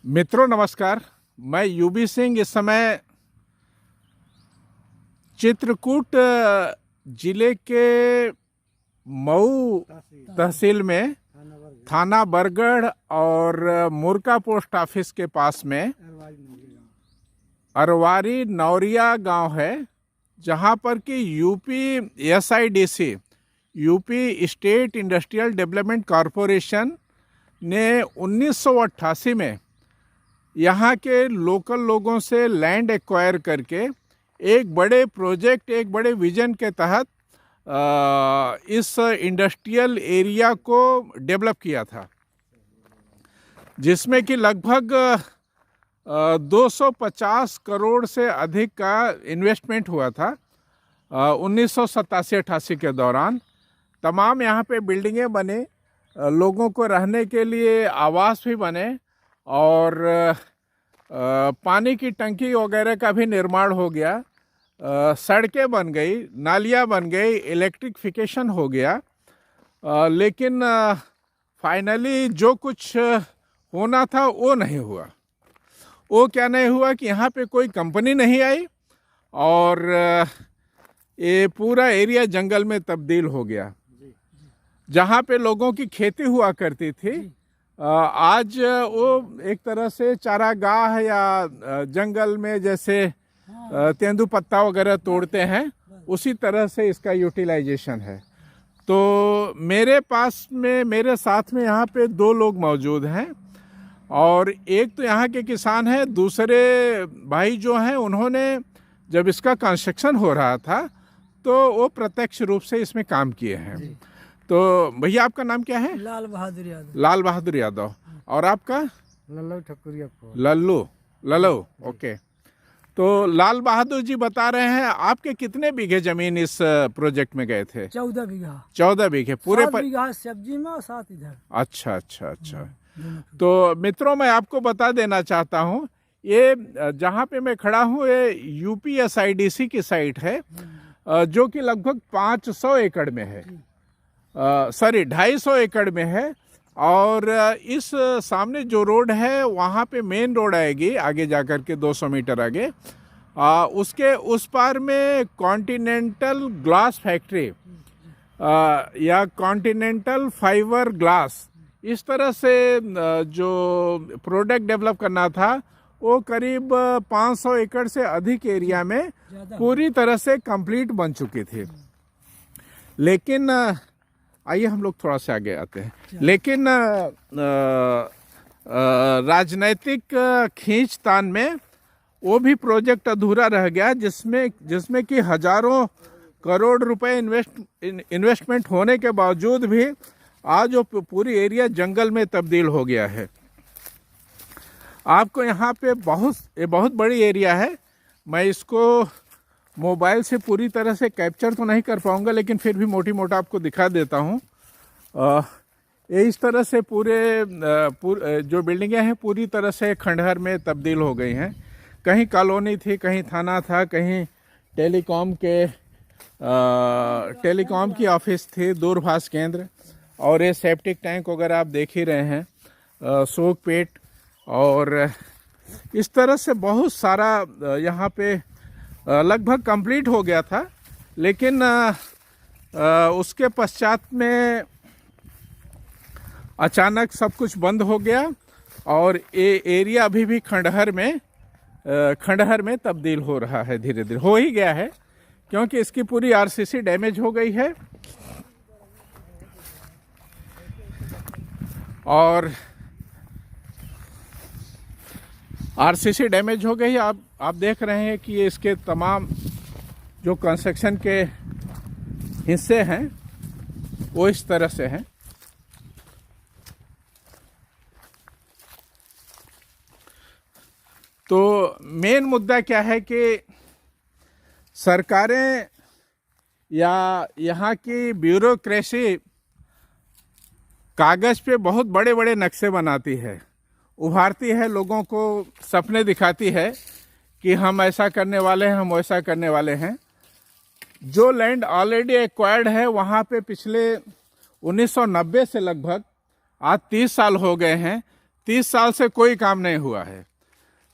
मित्रों नमस्कार। मैं यूबी सिंह इस समय चित्रकूट जिले के मऊ तहसील में थाना बरगढ़ और मुरका पोस्ट ऑफिस के पास में अरवारी नौरिया गांव है, जहां पर कि SIDC UP state industrial development corporation ने 1988 में यहाँ के लोकल लोगों से लैंड एक्वायर करके एक बड़े प्रोजेक्ट, एक बड़े विजन के तहत इस इंडस्ट्रियल एरिया को डेवलप किया था, जिसमें कि लगभग 250 करोड़ से अधिक का इन्वेस्टमेंट हुआ था 1987-88 के दौरान। तमाम यहाँ पे बिल्डिंगें बने, लोगों को रहने के लिए आवास भी बने और पानी की टंकी वगैरह का भी निर्माण हो गया, सड़कें बन गई, नालियाँ बन गई, इलेक्ट्रिफिकेशन हो गया। लेकिन फाइनली जो कुछ होना था वो नहीं हुआ। वो क्या नहीं हुआ कि यहाँ पे कोई कंपनी नहीं आई और ये पूरा एरिया जंगल में तब्दील हो गया। जहाँ पे लोगों की खेती हुआ करती थी, आज वो एक तरह से चारागाह या जंगल में जैसे तेंदुपत्ता वगैरह तोड़ते हैं, उसी तरह से इसका यूटिलाइजेशन है। तो मेरे साथ में यहाँ पे दो लोग मौजूद हैं और एक तो यहाँ के किसान हैं, दूसरे भाई जो हैं उन्होंने जब इसका कंस्ट्रक्शन हो रहा था तो वो प्रत्यक्ष रूप से इसमें काम किए हैं। तो भैया आपका नाम क्या है? लाल बहादुर यादव। लाल बहादुर यादव। और आपका? लल्लू ठकुरिया। लल्लू। ओके। तो लाल बहादुर जी बता रहे हैं आपके कितने बीघे जमीन इस प्रोजेक्ट में गए थे? 14 बीघा। 14 बीघे पूरे 7 बीघा सब्जी में और 7 इधर। अच्छा। तो मित्रों मैं आपको बता देना चाहता हूँ, ये जहाँ पे मैं खड़ा हूँ ये यूपीएसआईडीसी की साइट है, जो कि लगभग 500 एकड़ में है, 250 एकड़ में है। और इस सामने जो रोड है वहाँ पे मेन रोड आएगी आगे जाकर के 200 मीटर आगे, उसके उस पार में कॉन्टिनेंटल ग्लास फैक्ट्री या कॉन्टिनेंटल फाइबर ग्लास, इस तरह से जो प्रोडक्ट डेवलप करना था वो करीब 500 एकड़ से अधिक एरिया में पूरी तरह से कंप्लीट बन चुकी थी। लेकिन आइए हम लोग थोड़ा सा आगे आते हैं। लेकिन राजनैतिक खींचतान में वो भी प्रोजेक्ट अधूरा रह गया, जिसमें कि हजारों करोड़ रुपए इन्वेस्टमेंट होने के बावजूद भी आज वो पूरी एरिया जंगल में तब्दील हो गया है। आपको यहाँ पे बहुत बड़ी एरिया है। मैं इसको मोबाइल से पूरी तरह से कैप्चर तो नहीं कर पाऊंगा, लेकिन फिर भी मोटा आपको दिखा देता हूँ। ये इस तरह से पूरे जो बिल्डिंगें हैं पूरी तरह से खंडहर में तब्दील हो गई हैं। कहीं कॉलोनी थी, कहीं थाना था, कहीं टेलीकॉम की ऑफिस थी, दूरभाष केंद्र, और ये सेप्टिक टैंक वगैरह आप देख ही रहे हैं, सोक पेट, और इस तरह से बहुत सारा यहाँ पे लगभग कंप्लीट हो गया था। लेकिन उसके पश्चात में अचानक सब कुछ बंद हो गया और ये एरिया अभी भी खंडहर में तब्दील हो रहा है, धीरे धीरे हो ही गया है, क्योंकि इसकी पूरी आरसीसी डैमेज हो गई है। और आरसीसी डैमेज हो गई। आप देख रहे हैं कि ये इसके तमाम जो कंस्ट्रक्शन के हिस्से हैं वो इस तरह से हैं। तो मेन मुद्दा क्या है कि सरकारें या यहाँ की ब्यूरोक्रेसी कागज पे बहुत बड़े बड़े नक्शे बनाती है, उभारती है, लोगों को सपने दिखाती है कि हम ऐसा करने वाले हैं, हम वैसा करने वाले हैं। जो लैंड ऑलरेडी एक्वायर्ड है वहाँ पे पिछले 1990 से लगभग आज 30 साल हो गए हैं, 30 साल से कोई काम नहीं हुआ है,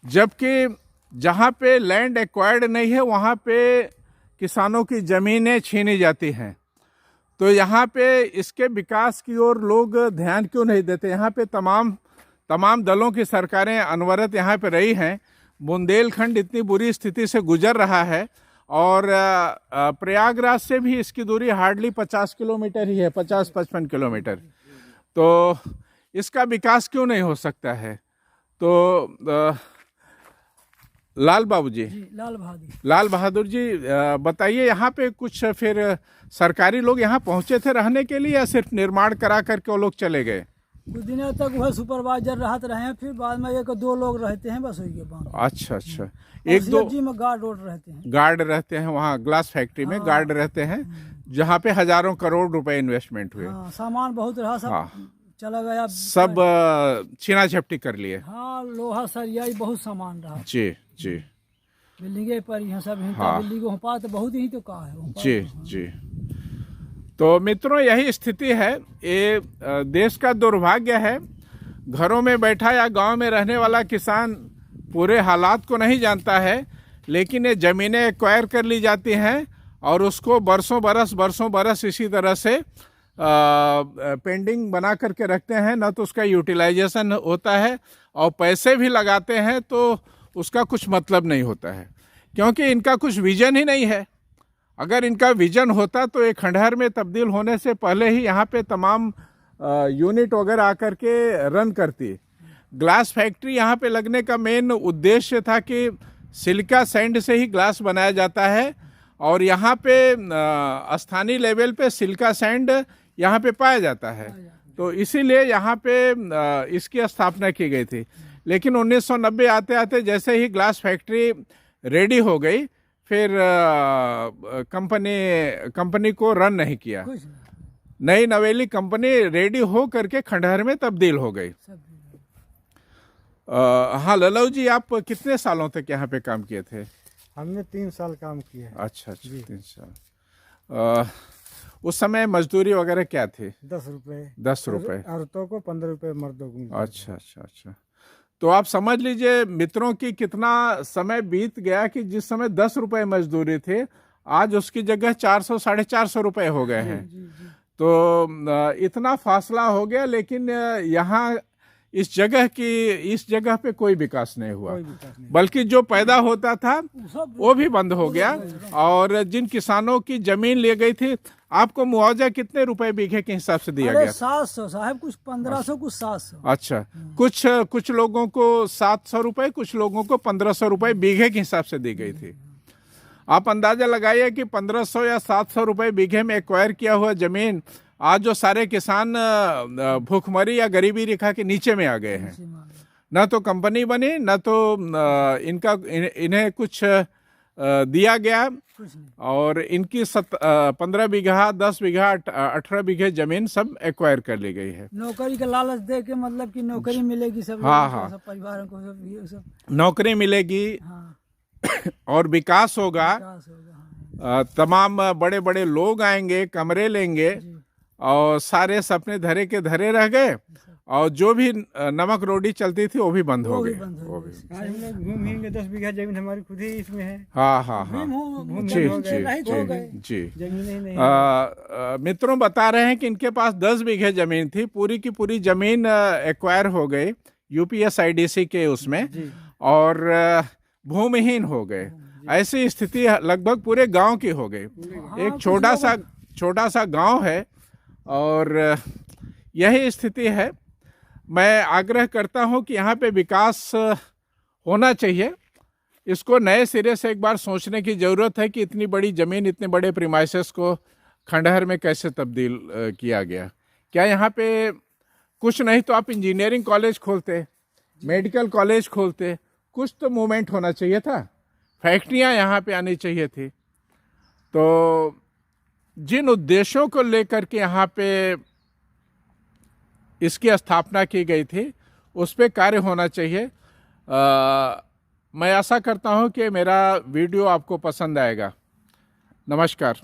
जबकि जहाँ पे लैंड एक्वायर्ड नहीं है वहाँ पे किसानों की ज़मीनें छीनी जाती हैं। तो यहाँ पे इसके विकास की ओर लोग ध्यान क्यों नहीं देते? यहाँ पे तमाम दलों की सरकारें अनवरत यहाँ पे रही हैं। बुंदेलखंड इतनी बुरी स्थिति से गुजर रहा है और प्रयागराज से भी इसकी दूरी हार्डली 50 किलोमीटर ही है, 50-55 किलोमीटर। तो इसका विकास क्यों नहीं हो सकता है? तो लाल बाबू जी, लाल बहादुर जी बताइए, यहाँ पे कुछ फिर सरकारी लोग यहाँ पहुँचे थे रहने के लिए या सिर्फ निर्माण करा करके वो लोग चले गए? कुछ दिनों तक वह सुपरवाइजर रहते रहे हैं, फिर बाद में 1-2 लोग रहते हैं बस, वही के बाद। अच्छा, 1-2 जी में गार्ड रहते हैं। गार्ड रहते हैं वहाँ ग्लास फैक्ट्री में, गार्ड रहते हैं जहाँ पे हजारों करोड़ रुपए इन्वेस्टमेंट हुए। सामान बहुत रहा, सब चला गया, सब छीना झपटी कर लिए। हाँ, लोहा सरिया बहुत सामान रहा। जी। बिल्डिंगे पर यहाँ सब बिल्डिंगों पास तो बहुत ही तो कहा है। जी। तो मित्रों, यही स्थिति है। ये देश का दुर्भाग्य है। घरों में बैठा या गांव में रहने वाला किसान पूरे हालात को नहीं जानता है, लेकिन ये ज़मीनें एक्वायर कर ली जाती हैं और उसको बरसों बरस इसी तरह से पेंडिंग बना करके रखते हैं। न तो उसका यूटिलाइजेशन होता है और पैसे भी लगाते हैं तो उसका कुछ मतलब नहीं होता है, क्योंकि इनका कुछ विजन ही नहीं है। अगर इनका विजन होता तो एक खंडहर में तब्दील होने से पहले ही यहाँ पे तमाम यूनिट वगैरह आकर के रन करती। ग्लास फैक्ट्री यहाँ पे लगने का मेन उद्देश्य था कि सिलिका सैंड से ही ग्लास बनाया जाता है और यहाँ पे स्थानीय लेवल पे सिलिका सैंड यहाँ पे पाया जाता है, तो इसीलिए यहाँ पे इसकी स्थापना की गई थी। लेकिन 1990 आते आते जैसे ही ग्लास फैक्ट्री रेडी हो गई, फिर कंपनी को रन नहीं किया। नई नवेली कंपनी रेडी हो करके खंडहर में तब्दील हो गई। हाँ लल्लू जी, आप कितने सालों तक यहाँ पे काम किए थे? हमने 3 साल काम किया। अच्छा 3 साल। उस समय मजदूरी वगैरह क्या थी? 10 रुपए। 10 रुपए औरतों को, 15 रुपए मर्दों को। अच्छा। तो आप समझ लीजिए मित्रों की कितना समय बीत गया कि जिस समय 10 रुपए मजदूरी थे, आज उसकी जगह 400-450 रुपए हो गए हैं। तो इतना फासला हो गया, लेकिन यहाँ इस जगह पे कोई विकास नहीं हुआ, बल्कि जो पैदा होता था वो भी बंद हो गया। और जिन किसानों की जमीन ले गई थी, आपको मुआवजा कितने रुपए बीघे के हिसाब से दिया गया? 700 साहब, कुछ 1500, कुछ 700। अच्छा, कुछ लोगों को 700 रुपए, कुछ लोगों को 1500 रुपए बीघे के हिसाब से दी गई थी। आप अंदाजा लगाइए कि 1500 या 700 रुपए बीघे में एक्वायर किया हुआ जमीन आज जो सारे किसान भूखमरी या गरीबी रेखा के नीचे में आ गए हैं। न तो कंपनी बनी, न तो इन्हें कुछ दिया गया, और इनकी 15 बीघा, 10 बीघा, 18 बीघे जमीन सब एक्वायर कर ली गई है। नौकरी का लालच दे के, मतलब कि नौकरी मिलेगी सब, सब परिवारों को सब नौकरी मिलेगी और विकास होगा। तमाम बड़े बड़े लोग आएंगे, कमरे लेंगे, और सारे सपने धरे के धरे रह गए, और जो भी नमक रोटी चलती थी वो भी बंद हो गई। घूमेंगे, 10 बीघा जमीन हमारी खुद ही इसमें है। हाँ। जी। मित्रों बता रहे हैं कि इनके पास 10 बीघे जमीन थी, पूरी की पूरी जमीन एक्वायर हो गई UPSIDC के उसमें, और भूमिहीन हो गए। ऐसी स्थिति लगभग पूरे गांव की हो गई। एक छोटा सा गांव है और यही स्थिति है। मैं आग्रह करता हूं कि यहाँ पे विकास होना चाहिए। इसको नए सिरे से एक बार सोचने की ज़रूरत है कि इतनी बड़ी ज़मीन, इतने बड़े प्रीमाइसेस को खंडहर में कैसे तब्दील किया गया। क्या यहाँ पे कुछ नहीं तो आप इंजीनियरिंग कॉलेज खोलते, मेडिकल कॉलेज खोलते, कुछ तो मूवमेंट होना चाहिए था। फैक्ट्रियाँ यहाँ पे आनी चाहिए थी। तो जिन उद्देश्यों को लेकर के यहाँ पे इसकी स्थापना की गई थी, उस पे कार्य होना चाहिए। मैं आशा करता हूँ कि मेरा वीडियो आपको पसंद आएगा। नमस्कार।